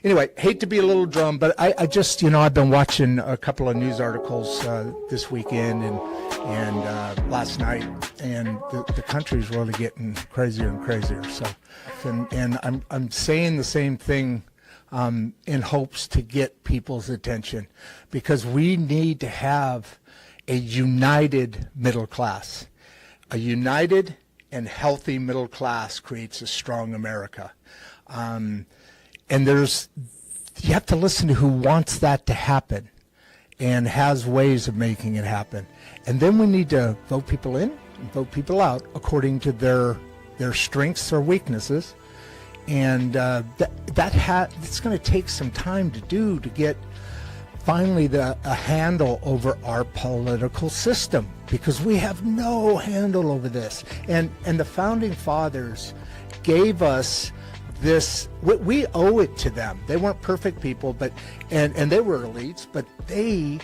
Anyway, hate to be a little drum, but I just, I've been watching a couple of news articles this weekend and last night, and the country's really getting crazier and crazier. So, and I'm saying the same thing in hopes to get people's attention, because we need to have a united middle class. A united and healthy middle class creates a strong America. And you have to listen to who wants that to happen and has ways of making it happen. And then we need to vote people in and vote people out according to their strengths or weaknesses. And it's going to take some time to get finally a handle over our political system, because we have no handle over this. And the founding fathers gave us this. We owe it to them. They weren't perfect people, and they were elites, but they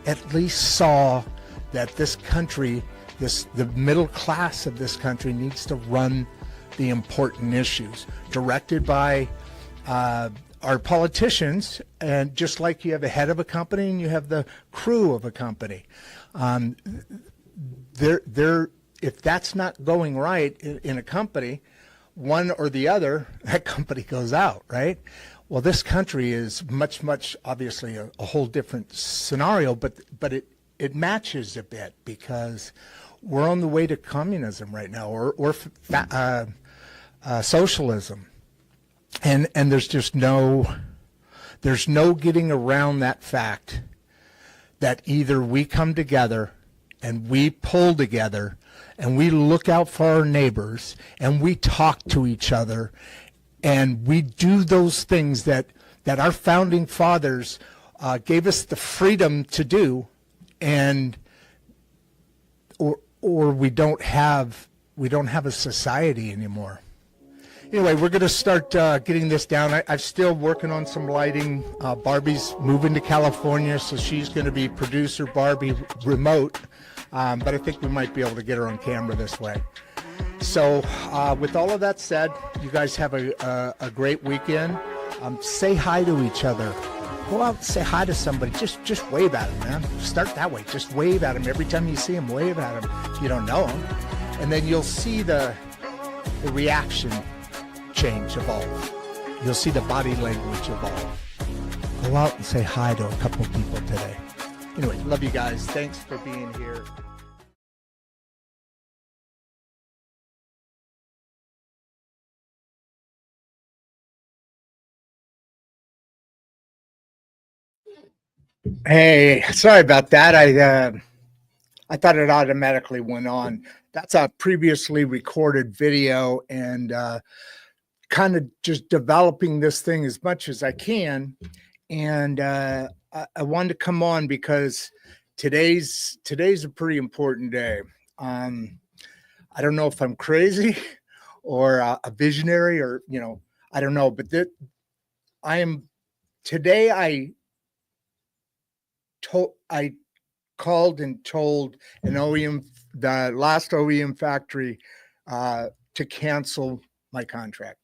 at least saw that this country, the middle class of this country, needs to run the important issues directed by our politicians. And just like you have a head of a company and you have the crew of a company, if that's not going right in a company, one or the other, that company goes out, right? Well, this country is much, obviously a whole different scenario, but it matches a bit, because we're on the way to communism right now, or socialism, and there's just no getting around that fact that either we come together and we pull together and we look out for our neighbors and we talk to each other and we do those things that our founding fathers gave us the freedom to do, and or we don't have a society anymore. Anyway, we're going to start getting this down. I'm still working on some lighting. Barbie's moving to California, so she's going to be producer Barbie remote. But I think we might be able to get her on camera this way. So with all of that said, you guys have a great weekend. Say hi to each other. Go out and say hi to somebody. Just wave at them, man. Start that way. Just wave at them. Every time you see them, wave at them if you don't know them. And then you'll see the reaction change, evolve. You'll see the body language evolve. Go out and say hi to a couple of people today. Anyway, love you guys. Thanks for being here. Hey, sorry about that. I thought it automatically went on. That's a previously recorded video, and kind of just developing this thing as much as I can. And I wanted to come on because today's a pretty important day. I don't know if I'm crazy or a visionary, or I don't know, but today I called and told an OEM, the last OEM factory, to cancel my contract.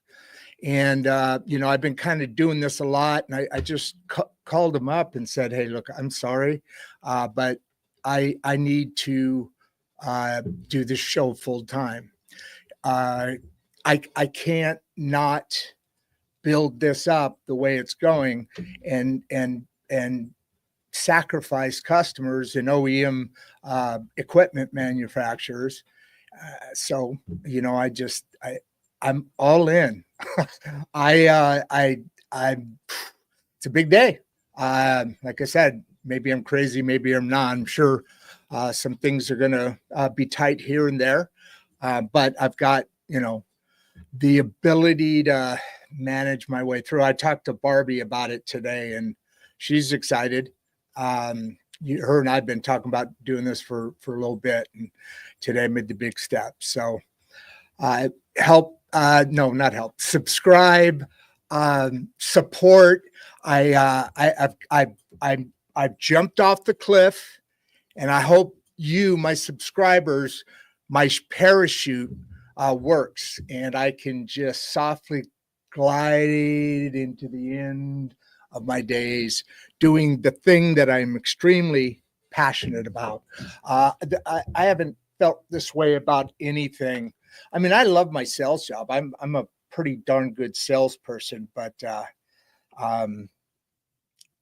And, I've been kind of doing this a lot, and I just called them up and said, hey, look, I'm sorry, but I need to do this show full time. I can't not build this up the way it's going and sacrifice customers and OEM equipment manufacturers. So, I'm all in. It's a big day. Like I said, maybe I'm crazy, maybe I'm not. I'm sure some things are going to be tight here and there. But I've got, the ability to manage my way through. I talked to Barbie about it today, and she's excited. Her and I've been talking about doing this for a little bit, and today I made the big step. So not help, subscribe, support. I've jumped off the cliff, and I hope you, my subscribers, my parachute works, and I can just softly glided into the end of my days doing the thing that I'm extremely passionate about. I haven't felt this way about anything. I mean, I love my sales job. I'm a pretty darn good salesperson, but um,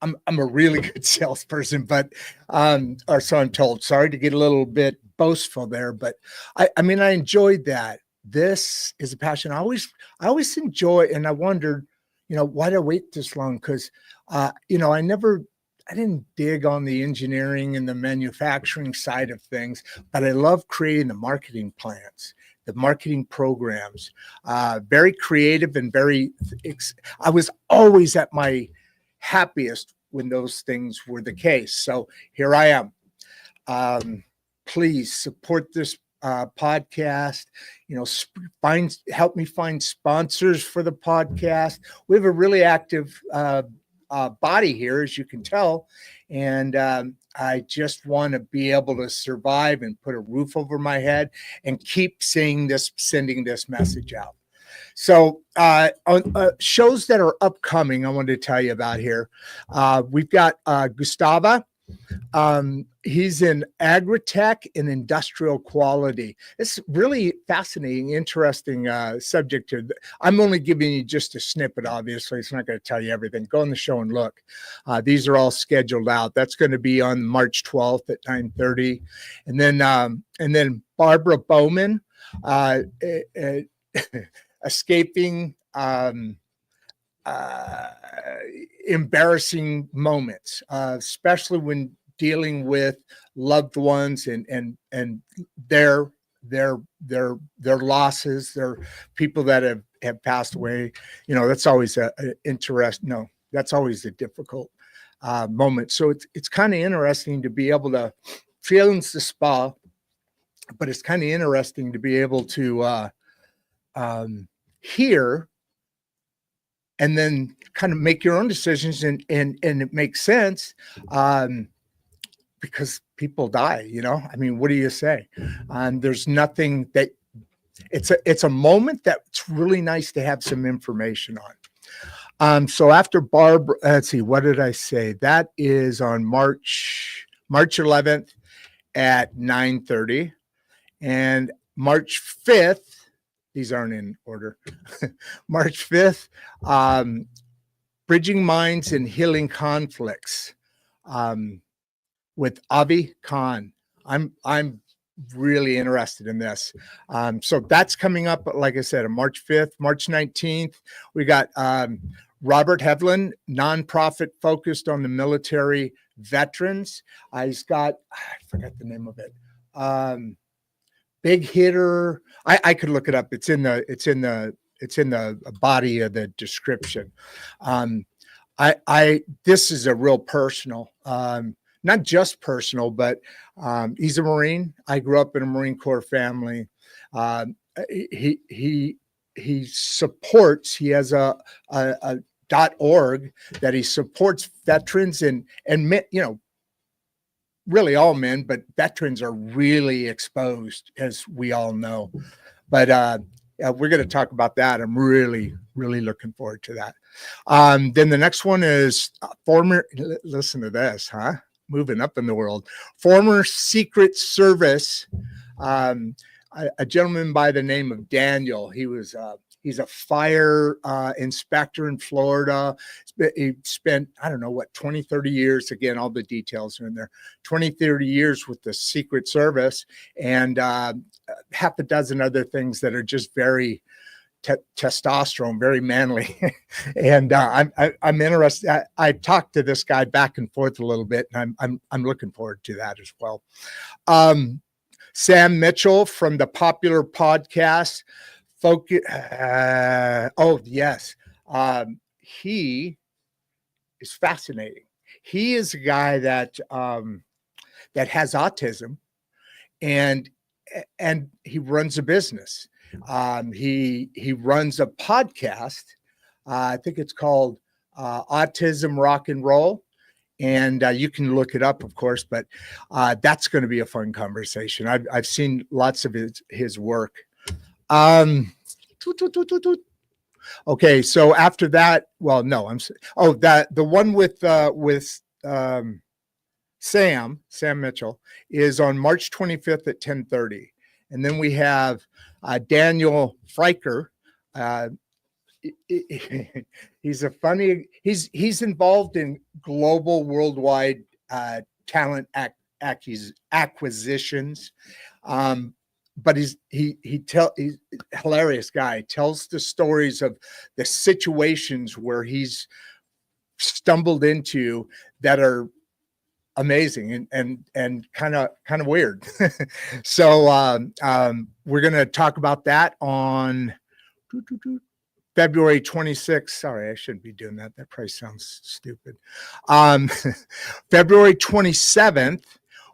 I'm a really good salesperson, but or so I'm told. Sorry to get a little bit boastful there, but I mean I enjoyed that. This is a passion. I always enjoy, and I wondered, why did I wait this long? Because I didn't dig on the engineering and the manufacturing side of things, but I love creating the marketing plans, the marketing programs. Very creative and I was always at my happiest when those things were the case. So here I am. Please support this podcast. Help me find sponsors for the podcast. We have a really active body here, as you can tell, and I just want to be able to survive and put a roof over my head and keep sending this message out. So on shows that are upcoming, I wanted to tell you about here. We've got Gustava. He's in agritech and industrial quality. It's really fascinating, interesting subject here. I'm only giving you just a snippet, obviously. It's not going to tell you everything. Go on the show and look. These are all scheduled out. That's going to be on March 12th at 9:30. And then Barbara Bowman, escaping embarrassing moments, especially when dealing with loved ones and their losses, their people that have passed away. That's always that's always a difficult moment. So it's kind of interesting to be able to feelings the spa, but it's kind of interesting to be able to hear and then kind of make your own decisions, and it makes sense because people die. I mean, what do you say? There's nothing that it's a moment that's really nice to have some information on. So after Barbara, let's see, what did I say? That is on March 11th at 9:30, and March 5th. These aren't in order. March 5th, Bridging Minds and Healing Conflicts with Avi Kahan. I'm really interested in this. So that's coming up, like I said, on March 5th. March 19th, we got Robert Hevlin, nonprofit focused on the military veterans. He's got, I forgot the name of it. Big hitter. I could look it up. It's in the body of the description. This is a real personal, not just personal, but he's a Marine. I grew up in a Marine Corps family. He supports. He has a .org that he supports veterans and really all men, but veterans are really exposed, as we all know. But we're going to talk about that. I'm really, really looking forward to that. Then the next one is listen to this, huh? Moving up in the world. Former Secret Service, a gentleman by the name of Daniel. He's a fire inspector in Florida. He spent, 20, 30 years. Again, all the details are in there. 20, 30 years with the Secret Service, and half a dozen other things that are just very testosterone, very manly. And I'm interested. I talked to this guy back and forth a little bit, and I'm looking forward to that as well. Sam Mitchell from the popular podcast Focus. Yes. He is fascinating. He is a guy that has autism, and he runs a business. He runs a podcast. I think it's called Autism Rock and Roll. And you can look it up, of course, but that's going to be a fun conversation. I've seen lots of his work. Okay, so after that, well, no, that the one with Sam Mitchell is on March 25th at 10:30, and then we have Daniel Friker. He's involved in global worldwide talent acquisitions, but he's a hilarious guy. Tells the stories of the situations where he's stumbled into that are amazing and kind of weird. So we're going to talk about that on February 26th. Sorry, I shouldn't be doing that. That probably sounds stupid. February 27th,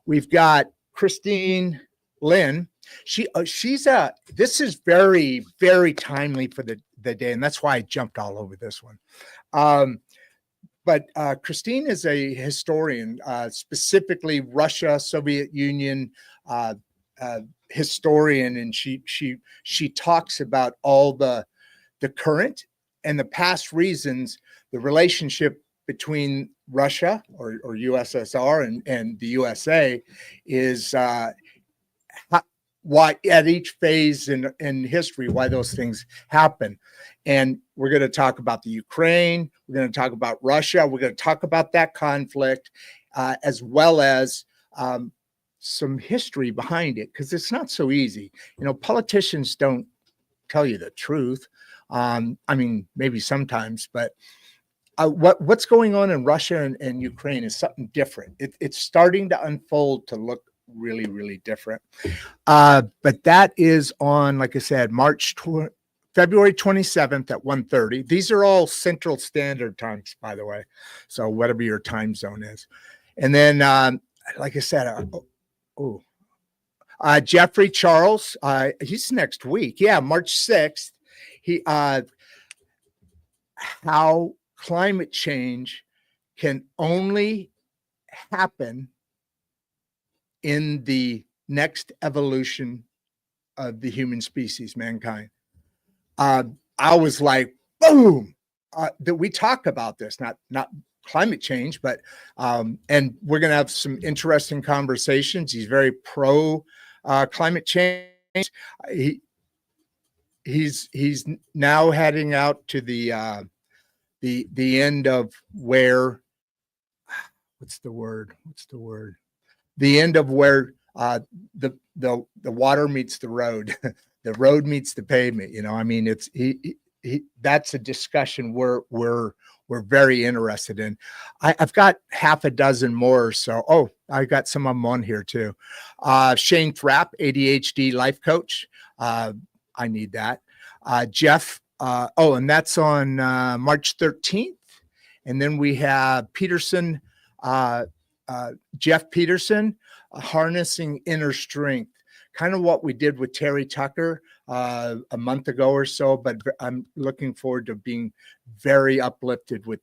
we've got Christine Lynn. This is very, very timely for the day, and that's why I jumped all over this one. But Christine is a historian, specifically Russia, Soviet Union historian, and she talks about all the current and the past reasons the relationship between Russia or USSR and the USA is why at each phase in history, why those things happen. And we're going to talk about the Ukraine. We're going to talk about Russia. We're going to talk about that conflict, as well as some history behind it, because it's not so easy. Politicians don't tell you the truth. I mean, maybe sometimes, but what's going on in Russia and Ukraine is something different. It's starting to unfold to look really, really different. But that is on, like I said, February 27th at 1:30. These are all Central Standard Times, by the way. So whatever your time zone is. And then, like I said, Jeffrey Charles, he's next week. Yeah, March 6th. How climate change can only happen in the next evolution of the human species, mankind. I was like, boom, that we talk about this, not climate change, but and we're going to have some interesting conversations. He's very pro climate change. He's now heading out to the end of where, what's the word? The end of where the water meets the road, the road meets the pavement. I mean, it's that's a discussion we're very interested in. I've got half a dozen more. So, I got some of them on here too. Shane Thrapp, ADHD life coach. I need that. Jeff. And that's on March 13th. And then we have Peterson, Jeff Peterson, Harnessing Inner Strength, kind of what we did with Terry Tucker a month ago or so, but I'm looking forward to being very uplifted with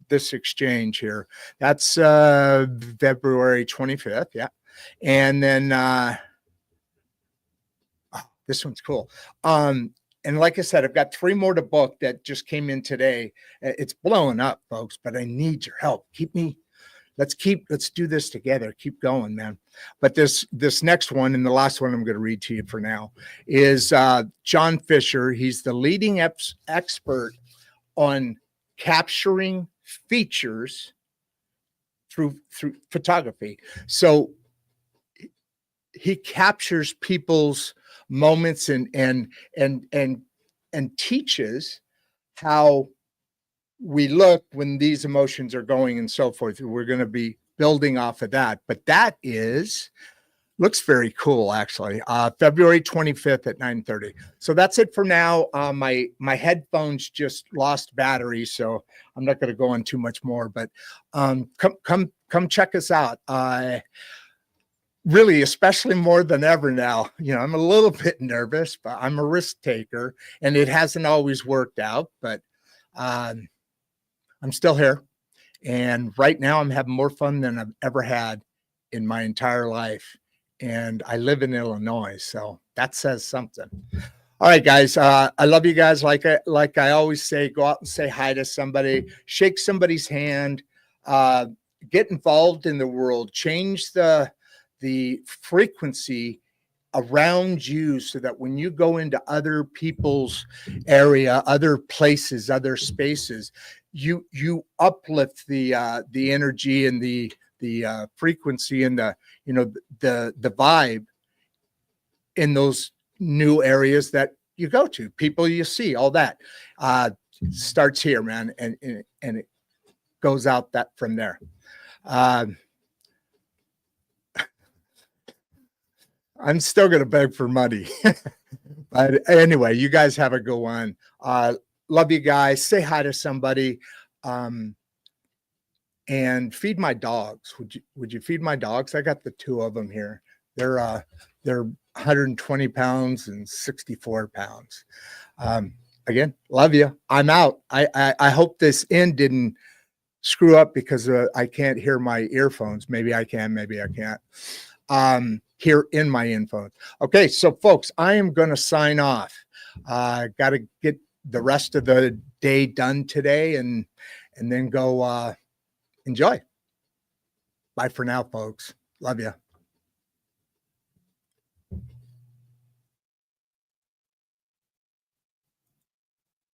this exchange here. That's February 25th. Yeah. And then this one's cool. And like I said, I've got 3 more to book that just came in today. It's blowing up, folks, but I need your help. Let's do this together. Keep going, man. But this next one, and the last one I'm going to read to you for now, is Jon Fischer. He's the leading expert on capturing features through photography. So he captures people's moments and teaches how we look when these emotions are going and so forth. We're going to be building off of that, but that looks very cool, actually. February 25th at 9:30. So that's it for now. My headphones just lost battery, so I'm not going to go on too much more, but come check us out. Really, especially more than ever now. I'm a little bit nervous, but I'm a risk taker, and it hasn't always worked out, but I'm still here. And right now I'm having more fun than I've ever had in my entire life. And I live in Illinois, so that says something. All right, guys. I love you guys. Like I always say, go out and say hi to somebody, shake somebody's hand, uh, get involved in the world, change the frequency around you, so that when you go into other people's area, other places, other spaces, you uplift the energy and the frequency and the vibe in those new areas that you go to, people you see, all that starts here, man, and it goes out that from there. I'm still gonna beg for money. But anyway, you guys have a good one. Love you guys. Say hi to somebody. And feed my dogs. Would you feed my dogs? I got the two of them here. They're 120 pounds and 64 pounds. Again, love you. I'm out. I hope this end didn't screw up because I can't hear my earphones. Maybe I can, maybe I can't. Here in my earphones. Okay, so folks, I am going to sign off. Got to get the rest of the day done today and then go enjoy. Bye for now, folks. Love you.